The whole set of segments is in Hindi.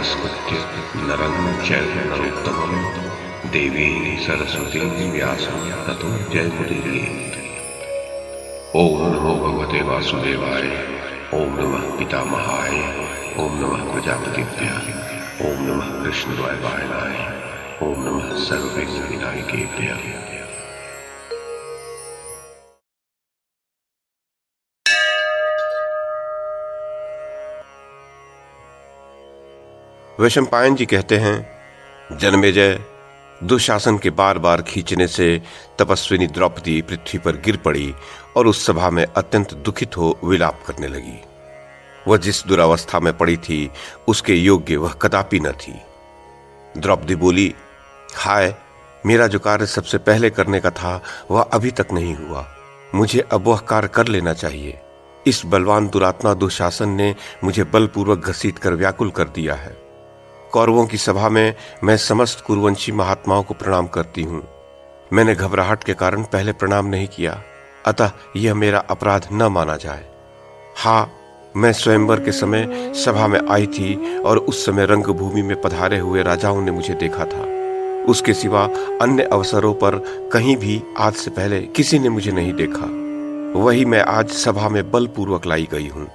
नमस्कृत्य नरं चैव नरोत्तमं देवीं सरस्वतीं व्यासं ततो जयमुदीरयेत्। ओम नमो भगवते वासुदेवाय। ओम नमः पितामहाय। ओम नमः प्रजापतिभ्यः। ओम नमः कृष्णद्वैपायनाय। ओम नमः सर्वविघ्नविनायकेभ्यः। वैशंपायन जी कहते हैं, जन्मेजय, दुशासन के बार बार खींचने से तपस्विनी द्रौपदी पृथ्वी पर गिर पड़ी और उस सभा में अत्यंत दुखित हो विलाप करने लगी। वह जिस दुरावस्था में पड़ी थी उसके योग्य वह कदापि न थी। द्रौपदी बोली, हाय, मेरा जो कार्य सबसे पहले करने का था वह अभी तक नहीं हुआ। मुझे अब वह कार्य कर लेना चाहिए। इस बलवान दुरात्मा दुशासन ने मुझे बलपूर्वक घसीट कर व्याकुल कर दिया है। कौरवों की सभा में मैं समस्त कुरुवंशी महात्माओं को प्रणाम करती हूँ। मैंने घबराहट के कारण पहले प्रणाम नहीं किया, अतः यह मेरा अपराध न माना जाए। हाँ, मैं स्वयंवर के समय सभा में आई थी और उस समय रंगभूमि में पधारे हुए राजाओं ने मुझे देखा था। उसके सिवा अन्य अवसरों पर कहीं भी आज से पहले किसी ने मुझे नहीं देखा। वही मैं आज सभा में बलपूर्वक लाई गई हूँ।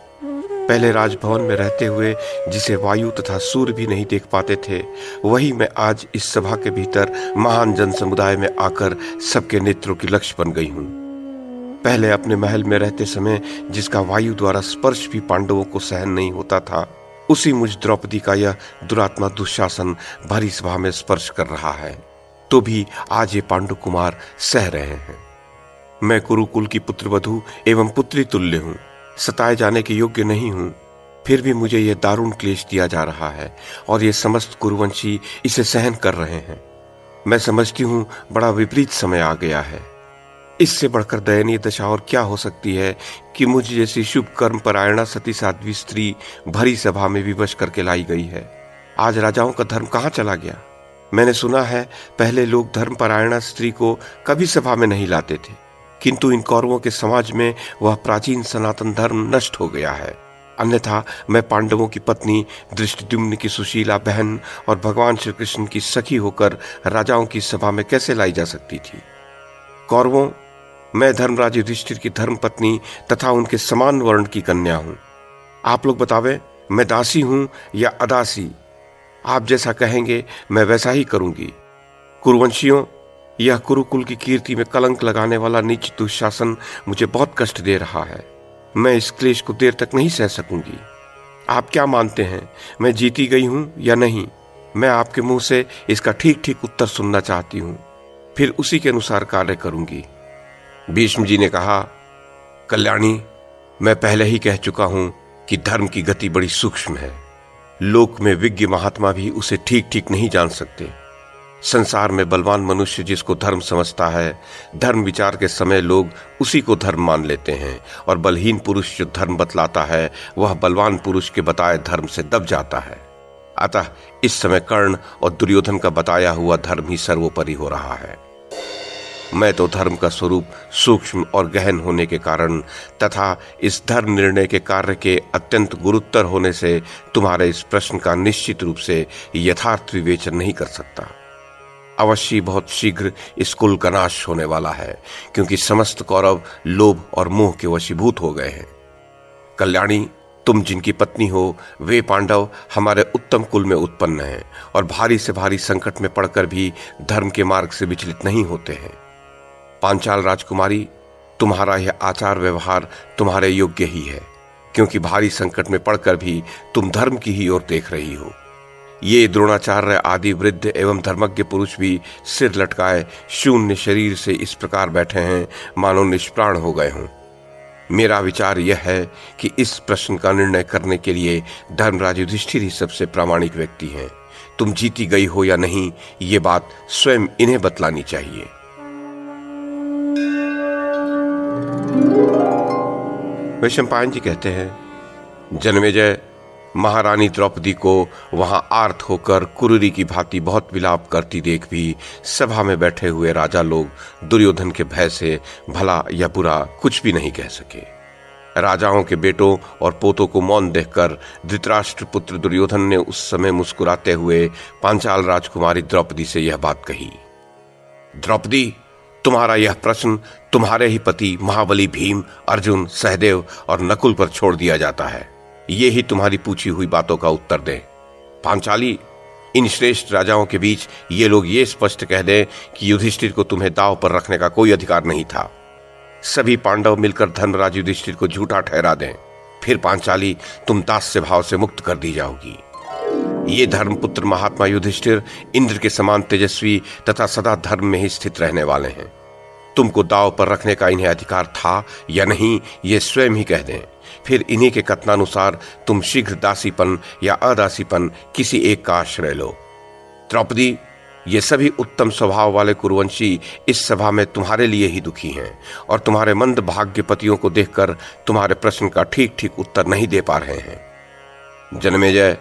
पहले राजभवन में रहते हुए जिसे वायु तथा सूर्य भी नहीं देख पाते थे, वही मैं आज इस सभा के भीतर महान जन समुदाय में आकर सबके नेत्रों की लक्ष्य बन गई हूँ। पहले अपने महल में रहते समय जिसका वायु द्वारा स्पर्श भी पांडवों को सहन नहीं होता था, उसी मुझ द्रौपदी का यह दुरात्मा दुशासन भरी सभा में स्पर्श कर रहा है, तो भी आज ये पांडु कुमार सह रहे हैं। मैं कुरुकुल की पुत्रवधू एवं पुत्री तुल्य हूँ, सताए जाने के योग्य नहीं हूं, फिर भी मुझे यह दारुण क्लेश दिया जा रहा है और ये समस्त कुरुवंशी इसे सहन कर रहे हैं। मैं समझती हूं बड़ा विपरीत समय आ गया है। इससे बढ़कर दयनीय दशा और क्या हो सकती है कि मुझ जैसी शुभ कर्म परायणा सती साध्वी स्त्री भरी सभा में विवश करके लाई गई है। आज राजाओं का धर्म कहाँ चला गया? मैंने सुना है पहले लोग धर्म परायणा स्त्री को कभी सभा में नहीं लाते थे, किंतु इन कौरवों के समाज में वह प्राचीन सनातन धर्म नष्ट हो गया है। अन्यथा मैं पांडवों की पत्नी, धृष्टद्युम्न की सुशीला बहन और भगवान श्री कृष्ण की सखी होकर राजाओं की सभा में कैसे लाई जा सकती थी? कौरवों, मैं धर्मराज युधिष्ठिर की धर्म पत्नी तथा उनके समान वर्ण की कन्या हूं। आप लोग बतावे, मैं दासी हूं या अदासी? आप जैसा कहेंगे मैं वैसा ही करूंगी। कुरुवंशियों, यह कुरुकुल की कीर्ति में कलंक लगाने वाला नीच दुशासन मुझे बहुत कष्ट दे रहा है। मैं इस क्लेश को देर तक नहीं सह सकूंगी। आप क्या मानते हैं, मैं जीती गई हूं या नहीं? मैं आपके मुंह से इसका ठीक ठीक उत्तर सुनना चाहती हूं, फिर उसी के अनुसार कार्य करूंगी। भीष्म जी ने कहा, कल्याणी, मैं पहले ही कह चुका हूं कि धर्म की गति बड़ी सूक्ष्म है। लोक में विज्ञ महात्मा भी उसे ठीक ठीक नहीं जान सकते। संसार में बलवान मनुष्य जिसको धर्म समझता है, धर्म विचार के समय लोग उसी को धर्म मान लेते हैं, और बलहीन पुरुष जो धर्म बतलाता है वह बलवान पुरुष के बताए धर्म से दब जाता है। अतः इस समय कर्ण और दुर्योधन का बताया हुआ धर्म ही सर्वोपरि हो रहा है। मैं तो धर्म का स्वरूप सूक्ष्म और गहन होने के कारण तथा इस धर्म निर्णय के कार्य के अत्यंत गुरुतर होने से तुम्हारे इस प्रश्न का निश्चित रूप से यथार्थ विवेचन नहीं कर सकता। अवश्य बहुत शीघ्र इस कुल का नाश होने वाला है, क्योंकि समस्त कौरव लोभ और मोह के वशीभूत हो गए हैं। कल्याणी, तुम जिनकी पत्नी हो वे पांडव हमारे उत्तम कुल में उत्पन्न हैं और भारी से भारी संकट में पड़कर भी धर्म के मार्ग से विचलित नहीं होते हैं। पांचाल राजकुमारी, तुम्हारा यह आचार व्यवहार तुम्हारे योग्य ही है, क्योंकि भारी संकट में पड़कर भी तुम धर्म की ही ओर देख रही हो। ये द्रोणाचार्य आदि वृद्ध एवं धर्मज्ञ पुरुष भी सिर लटकाए शून्य शरीर से इस प्रकार बैठे हैं मानो निष्प्राण हो गए हों। मेरा विचार यह है कि इस प्रश्न का निर्णय करने के लिए धर्मराज युधिष्ठिर ही सबसे प्रामाणिक व्यक्ति हैं। तुम जीती गई हो या नहीं, ये बात स्वयं इन्हें बतलानी चाहिए। वैशंपायन जी कहते हैं, जन्मेजय, महारानी द्रौपदी को वहां आर्त होकर कुरुरी की भांति बहुत विलाप करती देख भी सभा में बैठे हुए राजा लोग दुर्योधन के भय से भला या बुरा कुछ भी नहीं कह सके। राजाओं के बेटों और पोतों को मौन देखकर धृतराष्ट्र पुत्र दुर्योधन ने उस समय मुस्कुराते हुए पांचाल राजकुमारी द्रौपदी से यह बात कही। द्रौपदी, तुम्हारा यह प्रश्न तुम्हारे ही पति महाबली भीम, अर्जुन, सहदेव और नकुल पर छोड़ दिया जाता है। ये ही तुम्हारी पूछी हुई बातों का उत्तर दें। पांचाली, इन श्रेष्ठ राजाओं के बीच ये लोग ये स्पष्ट कह दें कि युधिष्ठिर को तुम्हें दांव पर रखने का कोई अधिकार नहीं था। सभी पांडव मिलकर धर्मराज युधिष्ठिर को झूठा ठहरा दें, फिर पांचाली तुम दास्य भाव से मुक्त कर दी जाओगी। ये धर्मपुत्र महात्मा युधिष्ठिर इंद्र के समान तेजस्वी तथा सदा धर्म में ही स्थित रहने वाले हैं। तुमको दांव पर रखने का इन्हें अधिकार था या नहीं, ये स्वयं ही कह दें। फिर इन्हीं के कथनानुसार तुम शीघ्र दासीपन या अदासीपन किसी एक का आश्रय लो। द्रौपदी, ये सभी उत्तम स्वभाव वाले कुरुवंशी इस सभा में तुम्हारे लिए ही दुखी हैं और तुम्हारे मंद भाग्य पतियों को देखकर तुम्हारे प्रश्न का ठीक ठीक उत्तर नहीं दे पा रहे हैं। जन्मेजय,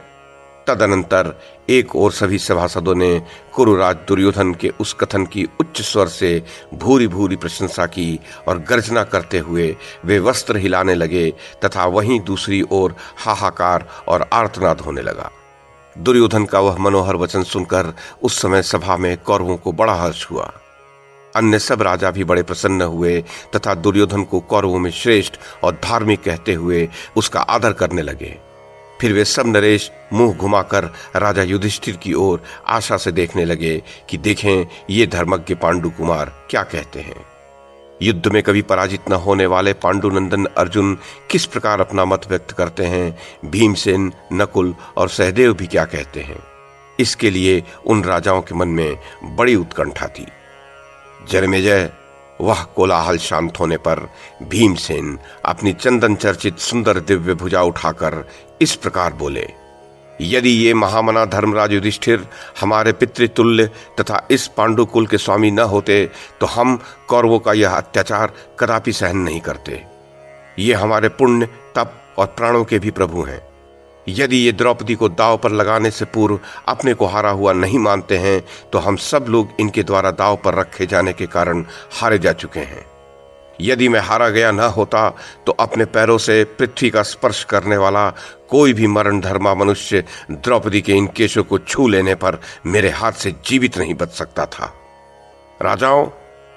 तदनंतर एक और सभी सभासदों ने कुरुराज दुर्योधन के उस कथन की उच्च स्वर से भूरी भूरी प्रशंसा की और गर्जना करते हुए वे वस्त्र हिलाने लगे तथा वहीं दूसरी ओर हाहाकार और आर्तनाद होने लगा। दुर्योधन का वह मनोहर वचन सुनकर उस समय सभा में कौरवों को बड़ा हर्ष हुआ। अन्य सब राजा भी बड़े प्रसन्न हुए तथा दुर्योधन को कौरवों में श्रेष्ठ और धार्मिक कहते हुए उसका आदर करने लगे। फिर वे सब नरेश मुंह घुमाकर राजा युधिष्ठिर की ओर आशा से देखने लगे कि देखें ये धर्मज्ञ पांडु कुमार क्या कहते हैं। युद्ध में कभी पराजित न होने वाले पांडुनंदन अर्जुन किस प्रकार अपना मत व्यक्त करते हैं, भीमसेन, नकुल और सहदेव भी क्या कहते हैं। इसके लिए उन राजाओं के मन में बड़ी उत्कंठा थी। जन्मेजय, वह कोलाहल शांत होने पर भीमसेन अपनी चंदन चर्चित सुंदर दिव्य भुजा उठाकर इस प्रकार बोले, यदि ये महामना धर्मराज युधिष्ठिर हमारे पितृतुल्य तथा इस पांडुकुल के स्वामी न होते तो हम कौरवों का यह अत्याचार कदापि सहन नहीं करते। ये हमारे पुण्य, तप और प्राणों के भी प्रभु हैं। यदि ये द्रौपदी को दांव पर लगाने से पूर्व अपने को हारा हुआ नहीं मानते हैं तो हम सब लोग इनके द्वारा दांव पर रखे जाने के कारण हारे जा चुके हैं। यदि मैं हारा गया न होता तो अपने पैरों से पृथ्वी का स्पर्श करने वाला कोई भी मरण धर्मा मनुष्य द्रौपदी के इन केशों को छू लेने पर मेरे हाथ से जीवित नहीं बच सकता था। राजाओं,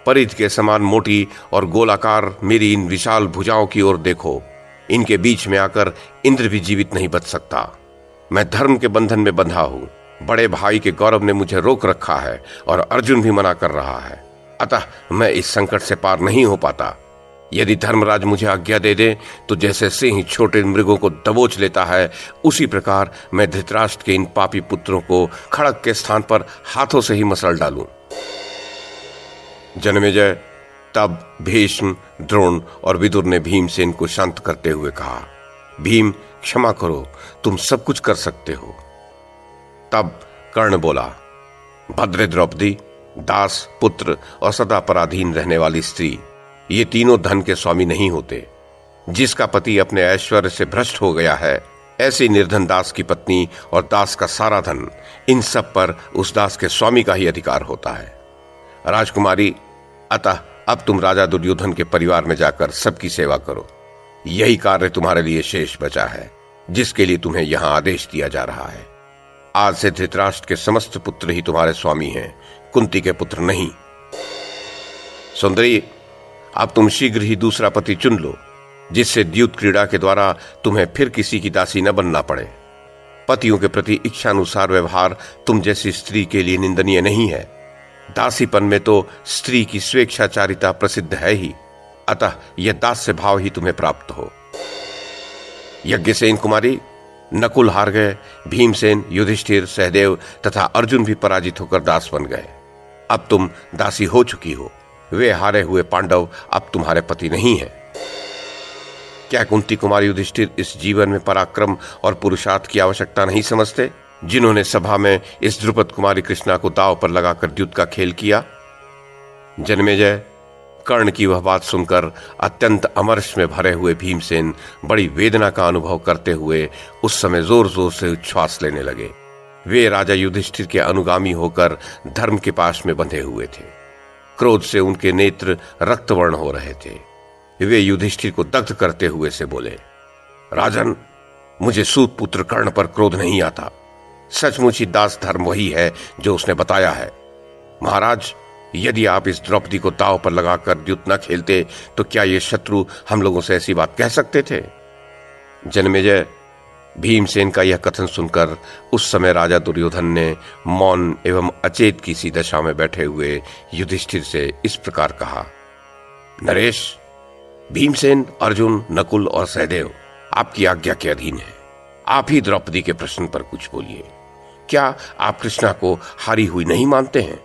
परिध के समान मोटी और गोलाकार मेरी इन विशाल भुजाओं की ओर देखो। इनके बीच में आकर इंद्र भी जीवित नहीं बच सकता। मैं धर्म के बंधन में बंधा हूं। बड़े भाई के गौरव ने मुझे रोक रखा है और अर्जुन भी मना कर रहा है। अतः मैं इस संकट से पार नहीं हो पाता। यदि धर्मराज मुझे आज्ञा दे दे तो जैसे सिंह छोटे मृगों को दबोच लेता है, उसी प्रकार मैं धृतराष्ट्र के इन पापी पुत्रों को खड़ग के स्थान पर हाथों से ही मसल डालूं। जन्मेजय, तब भीष्म, द्रोण और विदुर ने भीमसेन को शांत करते हुए कहा, भीम, क्षमा करो, तुम सब कुछ कर सकते हो। तब कर्ण बोला, भद्रे द्रौपदी, दास, पुत्र और सदा पराधीन रहने वाली स्त्री, ये तीनों धन के स्वामी नहीं होते। जिसका पति अपने ऐश्वर्य से भ्रष्ट हो गया है, ऐसे निर्धन दास की पत्नी और दास का सारा धन, इन सब पर उस दास के स्वामी का ही अधिकार होता है। राजकुमारी, अतः अब तुम राजा दुर्योधन के परिवार में जाकर सबकी सेवा करो। यही कार्य तुम्हारे लिए शेष बचा है, जिसके लिए तुम्हें यहां आदेश दिया जा रहा है। आज से धृतराष्ट्र के समस्त पुत्र ही तुम्हारे स्वामी हैं, कुंती के पुत्र नहीं। सुंदरी, अब तुम शीघ्र ही दूसरा पति चुन लो, जिससे द्यूत क्रीड़ा के द्वारा तुम्हें फिर किसी की दासी न बनना पड़े। पतियों के प्रति इच्छानुसार व्यवहार तुम जैसी स्त्री के लिए निंदनीय नहीं है। दासीपन में तो स्त्री की स्वेच्छाचारिता प्रसिद्ध है ही, अतः यह दास्य भाव ही तुम्हें प्राप्त हो। यज्ञसेन कुमारी, नकुल हार गए, भीमसेन, युधिष्ठिर, सहदेव तथा अर्जुन भी पराजित होकर दास बन गए। अब तुम दासी हो चुकी हो। वे हारे हुए पांडव अब तुम्हारे पति नहीं हैं। क्या कुंती कुमार युधिष्ठिर इस जीवन में पराक्रम और पुरुषार्थ की आवश्यकता नहीं समझते, जिन्होंने सभा में इस द्रुपद कुमारी कृष्णा को दांव पर लगाकर द्युत का खेल किया? जन्मेजय, कर्ण की वह बात सुनकर अत्यंत अमर्ष में भरे हुए भीमसेन बड़ी वेदना का अनुभव करते हुए उस समय जोर जोर से उच्छ्वास लेने लगे। वे राजा युधिष्ठिर के अनुगामी होकर धर्म के पाश में बंधे हुए थे। क्रोध से उनके नेत्र रक्तवर्ण हो रहे थे। वे युधिष्ठिर को दग्ध करते हुए से बोले, राजन, मुझे सूत पुत्र कर्ण पर क्रोध नहीं आता। सचमुच ही दास धर्म वही है जो उसने बताया है। महाराज, यदि आप इस द्रौपदी को दांव पर लगाकर द्युत न खेलते तो क्या ये शत्रु हम लोगों से ऐसी बात कह सकते थे? जन्मेजय, भीमसेन का यह कथन सुनकर उस समय राजा दुर्योधन ने मौन एवं अचेत की सी दशा में बैठे हुए युधिष्ठिर से इस प्रकार कहा, नरेश, भीमसेन, अर्जुन, नकुल और सहदेव आपकी आज्ञा के अधीन है। आप ही द्रौपदी के प्रश्न पर कुछ बोलिए। क्या आप कृष्णा को हारी हुई नहीं मानते हैं?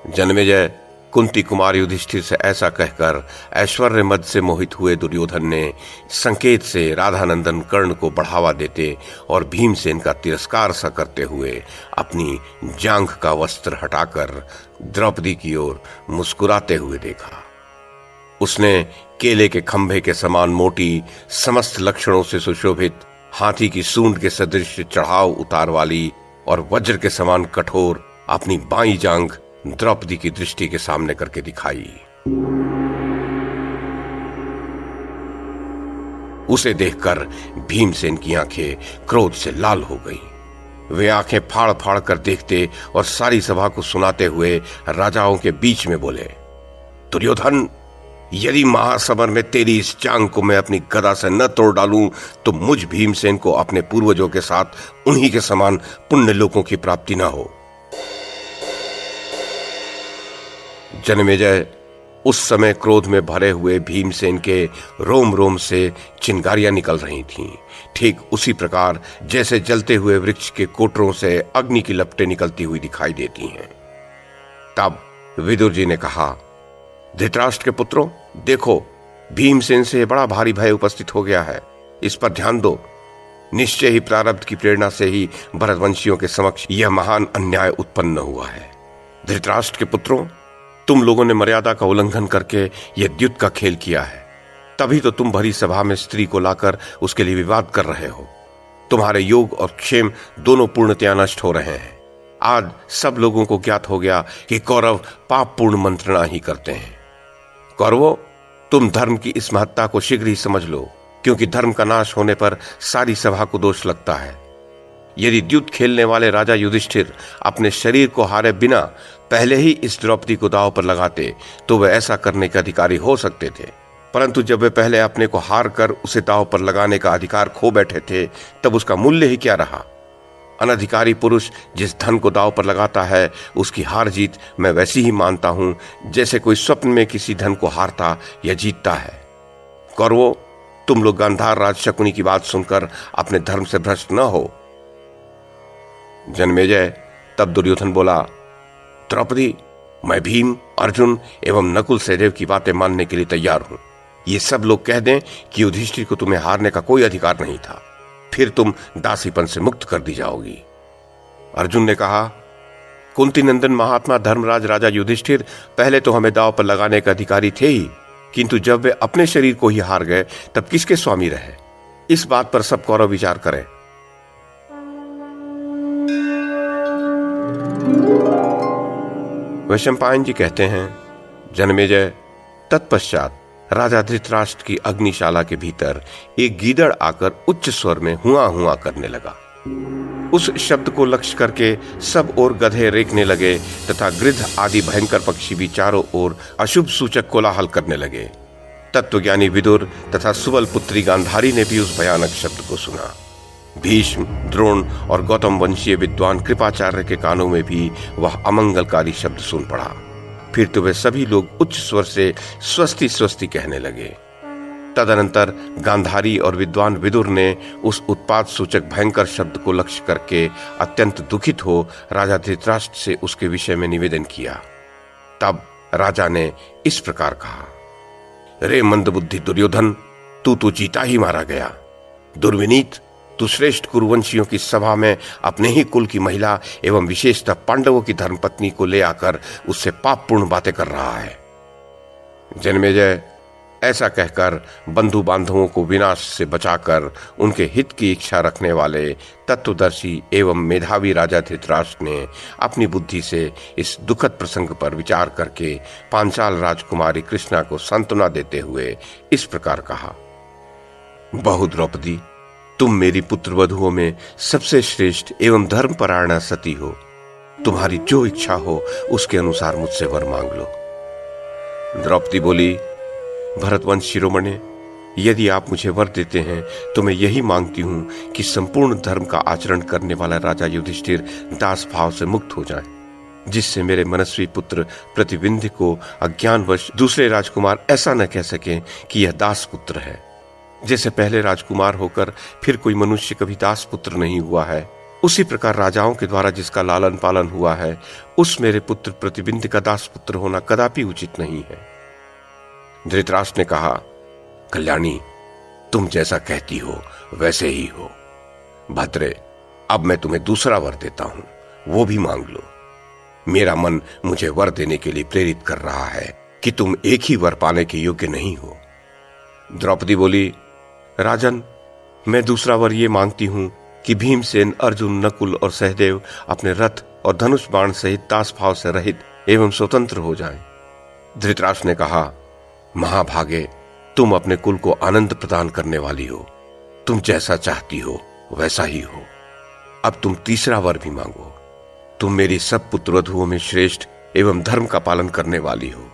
जन्मेजय, कुंती कुमार युधिष्ठिर से ऐसा कहकर ऐश्वर्य मद से मोहित हुए दुर्योधन ने संकेत से राधानंदन कर्ण को बढ़ावा देते और भीमसेन का तिरस्कार सा करते हुए अपनी जांघ का वस्त्र हटाकर द्रौपदी की ओर मुस्कुराते हुए देखा। उसने केले के खंभे के समान मोटी, समस्त लक्षणों से सुशोभित, हाथी की सूंड के सदृश चढ़ाव उतार वाली और वज्र के समान कठोर अपनी बाईं जांघ द्रौपदी की दृष्टि के सामने करके दिखाई। उसे देखकर भीमसेन की आंखें क्रोध से लाल हो गईं। वे आंखें फाड़ फाड़ कर देखते और सारी सभा को सुनाते हुए राजाओं के बीच में बोले, दुर्योधन, यदि महासमर में तेरी इस जांघ को मैं अपनी गदा से न तोड़ डालूं तो मुझ भीमसेन को अपने पूर्वजों के साथ उन्हीं के समान पुण्य लोकों की प्राप्ति न हो। जन्मेजय, उस समय क्रोध में भरे हुए भीमसेन के रोम रोम से चिंगारियां निकल रही थीं। ठीक उसी प्रकार जैसे जलते हुए वृक्ष के कोटरों से अग्नि की लपटें निकलती हुई दिखाई देती हैं। तब विदुर जी ने कहा, धृतराष्ट्र के पुत्रों, देखो, भीमसेन से बड़ा भारी भय उपस्थित हो गया है। इस पर ध्यान दो। निश्चय ही प्रारब्ध की प्रेरणा से ही भरतवंशियों के समक्ष यह महान अन्याय उत्पन्न हुआ है। धृतराष्ट्र के पुत्रों, तुम लोगों ने मर्यादा का उल्लंघन करके यह द्युत का खेल किया है। तभी तो तुम भरी सभा में स्त्री को लाकर उसके लिए विवाद कर रहे हो। तुम्हारे योग और क्षेम दोनों पूर्णतया नष्ट हो रहे हैं। आज सब लोगों को ज्ञात हो गया कि कौरव पाप पूर्ण मंत्रणा ही करते हैं। कौरवों, तुम धर्म की इस महत्ता को शीघ्र ही समझ लो, क्योंकि धर्म का नाश होने पर सारी सभा को दोष लगता है। यदि द्युत खेलने वाले राजा युधिष्ठिर अपने शरीर को हारे बिना पहले ही इस द्रौपदी को दांव पर लगाते तो वे ऐसा करने के अधिकारी हो सकते थे, परंतु जब वे पहले अपने को हार कर उसे दांव पर लगाने का अधिकार खो बैठे थे तब उसका मूल्य ही क्या रहा। अनधिकारी पुरुष जिस धन को दांव पर लगाता है उसकी हार जीत मैं वैसी ही मानता हूं जैसे कोई स्वप्न में किसी धन को हारता या जीतता है। कौरवों, तुम लोग गांधार राज शकुनी की बात सुनकर अपने धर्म से भ्रष्ट न हो। जन्मेजय, तब दुर्योधन बोला, द्रौपदी, मैं भीम, अर्जुन एवं नकुल सहदेव की बातें मानने के लिए तैयार हूं। ये सब लोग कह दें कि युधिष्ठिर को तुम्हें हारने का कोई अधिकार नहीं था, फिर तुम दासीपन से मुक्त कर दी जाओगी। अर्जुन ने कहा, कुंती नंदन महात्मा धर्मराज राजा युधिष्ठिर पहले तो हमें दांव पर लगाने के अधिकारी थे ही, किंतु जब वे अपने शरीर को ही हार गए तब किसके स्वामी रहे? इस बात पर सब कौरव विचार करें। वैशंपायन जी कहते हैं, जन्मेजय, तत्पश्चात राजा धृतराष्ट्र की अग्निशाला के भीतर एक गीदड़ आकर उच्च स्वर में हुआ हुआ करने लगा। उस शब्द को लक्ष्य करके सब ओर गधे रेंकने लगे तथा गिद्ध आदि भयंकर पक्षी भी चारों ओर अशुभ सूचक कोलाहल करने लगे। तत्वज्ञानी विदुर तथा सुबल पुत्री गांधारी ने भी उस भयानक शब्द को सुना। भीष्म, द्रोण और गौतम वंशीय विद्वान कृपाचार्य के कानों में भी वह अमंगलकारी शब्द सुन पड़ा। फिर तो वे सभी लोग उच्च स्वर से स्वस्ति स्वस्ति कहने लगे। तदनंतर गांधारी और विद्वान विदुर ने उस उत्पात सूचक भयंकर शब्द को लक्ष्य करके अत्यंत दुखित हो राजा धृतराष्ट्र से उसके विषय में निवेदन किया। तब राजा ने इस प्रकार कहा, रे मंदबुद्धि दुर्योधन, तू तो जीता ही मारा गया। दुर्विनीत, तू श्रेष्ठ कुरुवंशियों की सभा में अपने ही कुल की महिला एवं विशेषतः पांडवों की धर्मपत्नी को ले आकर उससे पापपूर्ण बातें कर रहा है। जन्मेजय, ऐसा कहकर बंधु बांधवों को विनाश से बचाकर उनके हित की इच्छा रखने वाले तत्वदर्शी एवं मेधावी राजा धृतराष्ट्र ने अपनी बुद्धि से इस दुखद प्रसंग पर विचार करके पांचाल राजकुमारी कृष्णा को सांत्वना देते हुए इस प्रकार कहा। बहु द्रौपदी, तुम मेरी पुत्र वधुओं में सबसे श्रेष्ठ एवं धर्मपरायणा सती हो। तुम्हारी जो इच्छा हो उसके अनुसार मुझसे वर मांग लो। द्रौपदी बोली, भरतवंश शिरोमणे, यदि आप मुझे वर देते हैं तो मैं यही मांगती हूं कि संपूर्ण धर्म का आचरण करने वाला राजा युधिष्ठिर दास भाव से मुक्त हो जाए, जिससे मेरे मनस्वी पुत्र प्रतिबिंध को अज्ञानवश दूसरे राजकुमार ऐसा न कह सके कि यह दास पुत्र है। जैसे पहले राजकुमार होकर फिर कोई मनुष्य कभी दास पुत्र नहीं हुआ है, उसी प्रकार राजाओं के द्वारा जिसका लालन पालन हुआ है, उस मेरे पुत्र प्रतिबिंध का दास पुत्र होना कदापि उचित नहीं है। धृतराष्ट्र ने कहा, कल्याणी, तुम जैसा कहती हो वैसे ही हो। भद्रे, अब मैं तुम्हें दूसरा वर देता हूं, वो भी मांग लो। मेरा मन मुझे वर देने के लिए प्रेरित कर रहा है कि तुम एक ही वर पाने के योग्य नहीं हो। द्रौपदी बोली, राजन, मैं दूसरा वर ये मांगती हूं कि भीमसेन, अर्जुन, नकुल और सहदेव अपने रथ और धनुष बाण सहित दास भाव से रहित एवं स्वतंत्र हो जाएं। धृतराष्ट्र ने कहा, महाभागे, तुम अपने कुल को आनंद प्रदान करने वाली हो। तुम जैसा चाहती हो वैसा ही हो। अब तुम तीसरा वर भी मांगो। तुम मेरी सब पुत्रवधुओं में श्रेष्ठ एवं धर्म का पालन करने वाली हो।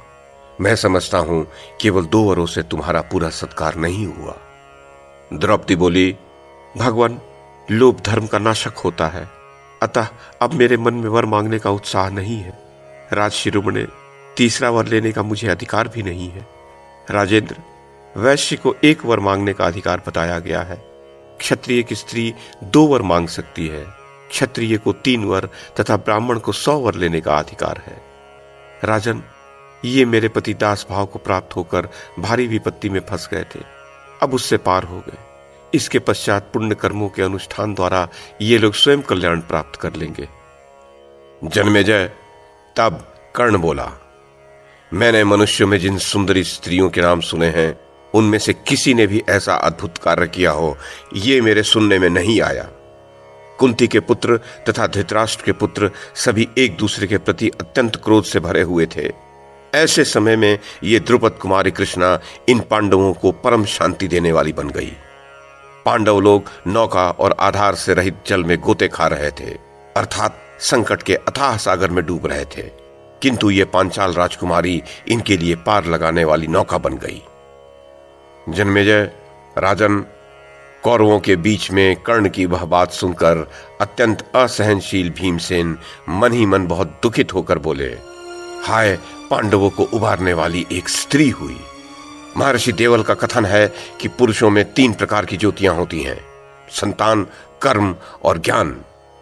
मैं समझता हूं केवल 2 वरों से तुम्हारा पूरा सत्कार नहीं हुआ। द्रौपदी बोली, भगवान, लोभ धर्म का नाशक होता है, अतः अब मेरे मन में वर मांगने का उत्साह नहीं है। राज शिरोमणे, तीसरा वर लेने का मुझे अधिकार भी नहीं है। राजेंद्र, वैश्य को 1 वर मांगने का अधिकार बताया गया है। क्षत्रिय की स्त्री 2 वर मांग सकती है। क्षत्रिय को 3 वर तथा ब्राह्मण को 100 वर लेने का अधिकार है। राजन, ये मेरे पति दास भाव को प्राप्त होकर भारी विपत्ति में फंस गए थे, अब उससे पार हो गए। इसके पश्चात पुण्य कर्मों के अनुष्ठान द्वारा ये लोग स्वयं कल्याण प्राप्त कर लेंगे। जन्मेजय, तब कर्ण बोला, मैंने मनुष्यों में जिन सुंदरी स्त्रियों के नाम सुने हैं, उनमें से किसी ने भी ऐसा अद्भुत कार्य किया हो, ये मेरे सुनने में नहीं आया। कुंती के पुत्र तथा धृतराष्ट्र के पुत्र सभी एक दूसरे के प्रति अत्यंत क्रोध से भरे हुए थे। ऐसे समय में ये द्रुपद कुमारी कृष्णा इन पांडवों को परम शांति देने वाली बन गई। पांडव लोग नौका और आधार से रहित जल में गोते खा रहे थे, अर्थात संकट के अथाह सागर में डूब रहे थे, किंतु ये पांचाल राजकुमारी इनके लिए पार लगाने वाली नौका बन गई। जन्मेजय, राजन, कौरवों के बीच में कर्ण की वह बात सुनकर अत्यंत असहनशील भीमसेन मन ही मन बहुत दुखित होकर बोले, हाय, पांडवों को उबारने वाली एक स्त्री हुई। महर्षि देवल का कथन है कि पुरुषों में 3 प्रकार की ज्योतियां होती हैं, संतान, कर्म और ज्ञान,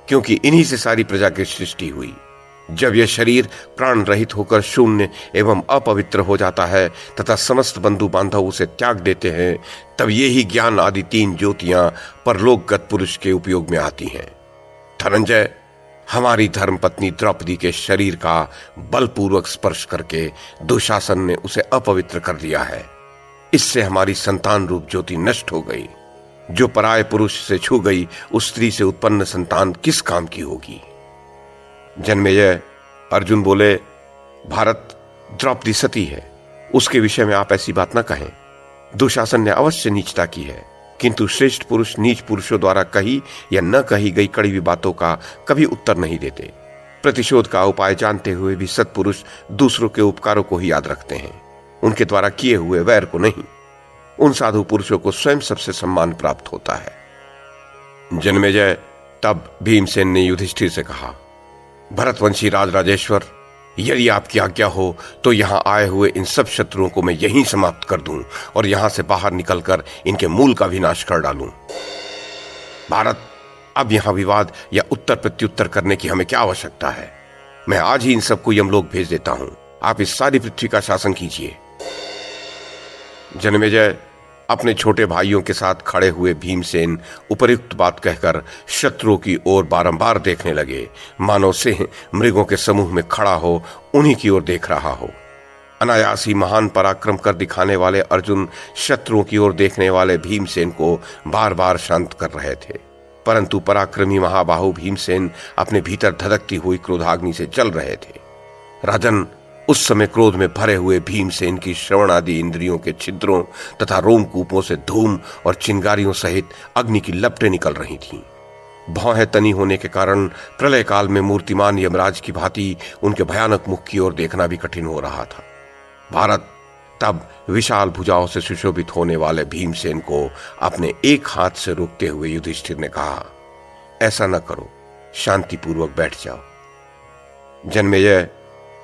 क्योंकि इन्हीं से सारी प्रजा की सृष्टि हुई। जब यह शरीर प्राण रहित होकर शून्य एवं अपवित्र हो जाता है तथा समस्त बंधु बांधव उसे त्याग देते हैं, तब ये ही ज्ञान आदि 3 ज्योतियां परलोकगत पुरुष के उपयोग में आती हैं। धनंजय, हमारी धर्मपत्नी द्रौपदी के शरीर का बलपूर्वक स्पर्श करके दुशासन ने उसे अपवित्र कर दिया है। इससे हमारी संतान रूप ज्योति नष्ट हो गई। जो पराय पुरुष से छू गई, उस स्त्री से उत्पन्न संतान किस काम की होगी। जन्मेजय, अर्जुन बोले, भारत, द्रौपदी सती है, उसके विषय में आप ऐसी बात न कहें। दुशासन ने अवश्य नीचता की है, किंतु श्रेष्ठ पुरुष नीच पुरुषों द्वारा कही या न कही गई कड़वी बातों का कभी उत्तर नहीं देते। प्रतिशोध का उपाय जानते हुए भी सत्पुरुष दूसरों के उपकारों को ही याद रखते हैं, उनके द्वारा किए हुए वैर को नहीं। उन साधु पुरुषों को स्वयं सबसे सम्मान प्राप्त होता है। जन्मेजय, तब भीमसेन ने युधिष्ठिर से कहा, भरतवंशी राजराजेश्वर, यदि आपकी आज्ञा हो तो यहां आए हुए इन सब शत्रुओं को मैं यहीं समाप्त कर दूं और यहां से बाहर निकलकर इनके मूल का विनाश कर डालूं। भारत, अब यहां विवाद या उत्तर प्रत्युत्तर करने की हमें क्या आवश्यकता है। मैं आज ही इन सबको यमलोक भेज देता हूं। आप इस सारी पृथ्वी का शासन कीजिए। जन्मेजय, अपने छोटे भाइयों के साथ खड़े हुए भीमसेन उपर्युक्त बात कहकर शत्रुओं की ओर बारंबार देखने लगे, मानो सिंह मृगों के समूह में खड़ा हो उन्हीं की ओर देख रहा हो। अनायास ही महान पराक्रम कर दिखाने वाले अर्जुन शत्रुओं की ओर देखने वाले भीमसेन को बार बार शांत कर रहे थे, परंतु पराक्रमी महाबाहु भीमसेन अपने भीतर धधकती हुई क्रोधाग्नि से जल रहे थे। राजन, उस समय क्रोध में भरे हुए भीमसेन की श्रवण आदि इंद्रियों के छिद्रों तथा रोमकूपों से धूम और चिंगारियों सहित अग्नि की लपटें निकल रही थीं। भौहें तनी होने के कारण प्रलय काल में मूर्तिमान यमराज की भांति उनके भयानक मुख की ओर देखना भी कठिन हो रहा था। भारत तब विशाल भुजाओं से सुशोभित होने वाले भीमसेन को अपने एक हाथ से रोकते हुए युधिष्ठिर ने कहा, ऐसा न करो, शांतिपूर्वक बैठ जाओ। जन्मेजय,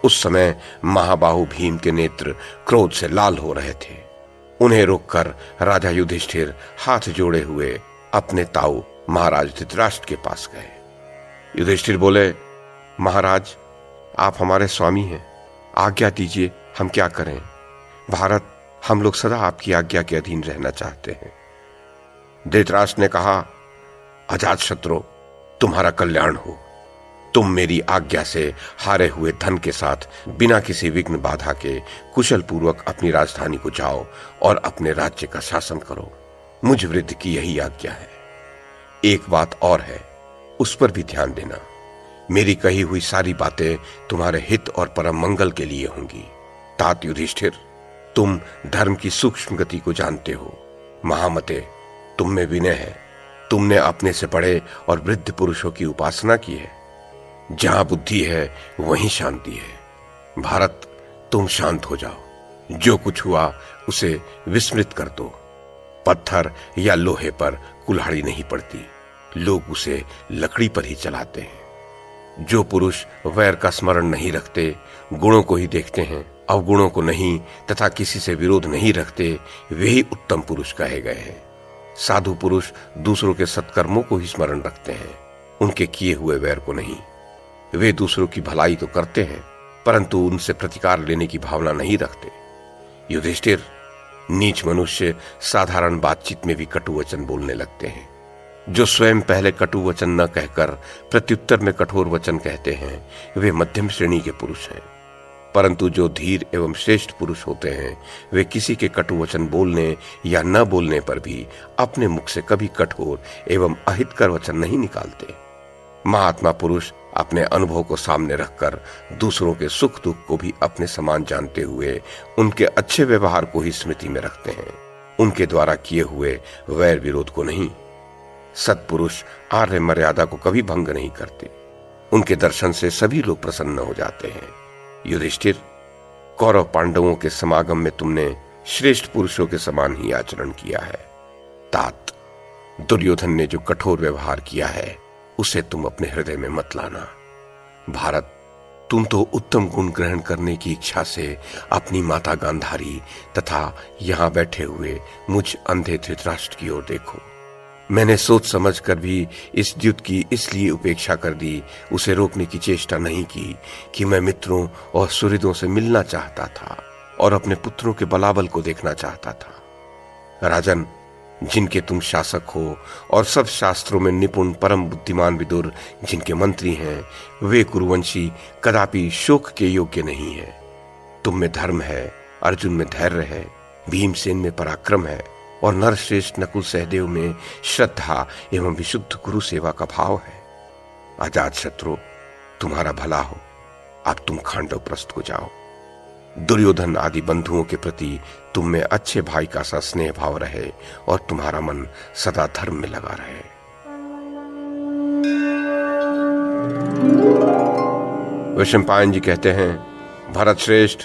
उस समय महाबाहु भीम के नेत्र क्रोध से लाल हो रहे थे। उन्हें रोककर राजा युधिष्ठिर हाथ जोड़े हुए अपने ताऊ महाराज धृतराष्ट्र के पास गए। युधिष्ठिर बोले, महाराज, आप हमारे स्वामी हैं, आज्ञा दीजिए, हम क्या करें। भारत, हम लोग सदा आपकी आज्ञा के अधीन रहना चाहते हैं। धृतराष्ट्र ने कहा, अजातशत्रु, तुम्हारा कल्याण हो। तुम मेरी आज्ञा से हारे हुए धन के साथ बिना किसी विघ्न बाधा के कुशल पूर्वक अपनी राजधानी को जाओ और अपने राज्य का शासन करो। मुझ वृद्ध की यही आज्ञा है। एक बात और है, उस पर भी ध्यान देना। मेरी कही हुई सारी बातें तुम्हारे हित और परम मंगल के लिए होंगी। तात युधिष्ठिर, तुम धर्म की सूक्ष्म गति को जानते हो। महामते, तुम में विनय है। तुमने अपने से बड़े और वृद्ध पुरुषों की उपासना की है। जहां बुद्धि है वहीं शांति है। भारत, तुम शांत हो जाओ। जो कुछ हुआ उसे विस्मृत कर दो। पत्थर या लोहे पर कुल्हाड़ी नहीं पड़ती, लोग उसे लकड़ी पर ही चलाते हैं। जो पुरुष वैर का स्मरण नहीं रखते, गुणों को ही देखते हैं, अवगुणों को नहीं तथा किसी से विरोध नहीं रखते, वे ही उत्तम पुरुष कहे गए हैं। साधु पुरुष दूसरों के सत्कर्मों को ही स्मरण रखते हैं, उनके किए हुए वैर को नहीं। वे दूसरों की भलाई तो करते हैं, परंतु उनसे प्रतिकार लेने की भावना नहीं रखते। युधिष्ठिर, नीच मनुष्य साधारण बातचीत में भी कटु वचन बोलने लगते हैं। जो स्वयं पहले कटु वचन न कहकर प्रत्युत्तर में कठोर वचन कहते हैं, वे मध्यम श्रेणी के पुरुष हैं। परंतु जो धीर एवं श्रेष्ठ पुरुष होते हैं, वे किसी के कटु वचन बोलने या न बोलने पर भी अपने मुख से कभी कठोर एवं अहितकर वचन नहीं निकालते। महात्मा पुरुष अपने अनुभव को सामने रखकर दूसरों के सुख दुख को भी अपने समान जानते हुए उनके अच्छे व्यवहार को ही स्मृति में रखते हैं, उनके द्वारा किए हुए वैर विरोध को नहीं। सत्पुरुष आर्य मर्यादा को कभी भंग नहीं करते। उनके दर्शन से सभी लोग प्रसन्न हो जाते हैं। युधिष्ठिर, कौरव पांडवों के समागम में तुमने श्रेष्ठ पुरुषों के समान ही आचरण किया है। तात, दुर्योधन ने जो कठोर व्यवहार किया है उसे तुम अपने हृदय में मत लाना। भारत, तुम तो उत्तम गुण ग्रहण करने की इच्छा से अपनी माता गांधारी तथा यहां बैठे हुए मुझ अंधे धृतराष्ट्र की ओर देखो। मैंने सोच समझ कर भी इस द्युत की इसलिए उपेक्षा कर दी, उसे रोकने की चेष्टा नहीं की कि मैं मित्रों और सुहृदों से मिलना चाहता था और अपने पुत्रों के बलाबल को देखना चाहता था। राजन, जिनके तुम शासक हो और सब शास्त्रों में निपुण परम बुद्धिमान विदुर जिनके मंत्री हैं, वे कुरुवंशी कदापि शोक के योग्य नहीं है। तुम में धर्म है, अर्जुन में धैर्य है, भीमसेन में पराक्रम है और नरश्रेष्ठ नकुल सहदेव में श्रद्धा एवं विशुद्ध गुरु सेवा का भाव है। अजातशत्रु, तुम्हारा भला हो। अब तुम खांडव प्रस्थ को जाओ। दुर्योधन आदि बंधुओं के प्रति तुम में अच्छे भाई का सा स्नेह भाव रहे और तुम्हारा मन सदा धर्म में लगा रहे। वैशंपायन जी कहते हैं, भरत श्रेष्ठ,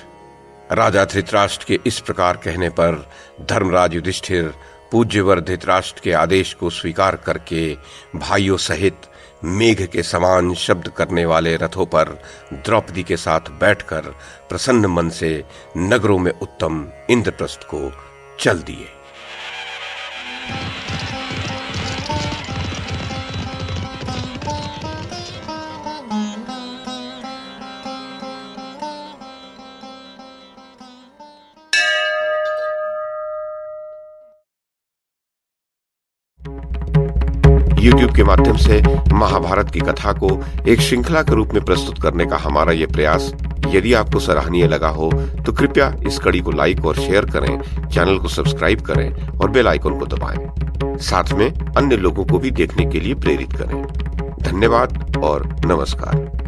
राजा धृतराष्ट्र के इस प्रकार कहने पर धर्मराज युधिष्ठिर पूज्यवर धृतराष्ट्र के आदेश को स्वीकार करके भाइयों सहित मेघ के समान शब्द करने वाले रथों पर द्रौपदी के साथ बैठकर प्रसन्न मन से नगरों में उत्तम इंद्रप्रस्थ को चल दिए। YouTube के माध्यम से महाभारत की कथा को एक श्रृंखला के रूप में प्रस्तुत करने का हमारा यह प्रयास यदि आपको सराहनीय लगा हो तो कृपया इस कड़ी को लाइक और शेयर करें, चैनल को सब्सक्राइब करें और बेल आइकन को दबाएं। साथ में अन्य लोगों को भी देखने के लिए प्रेरित करें। धन्यवाद और नमस्कार।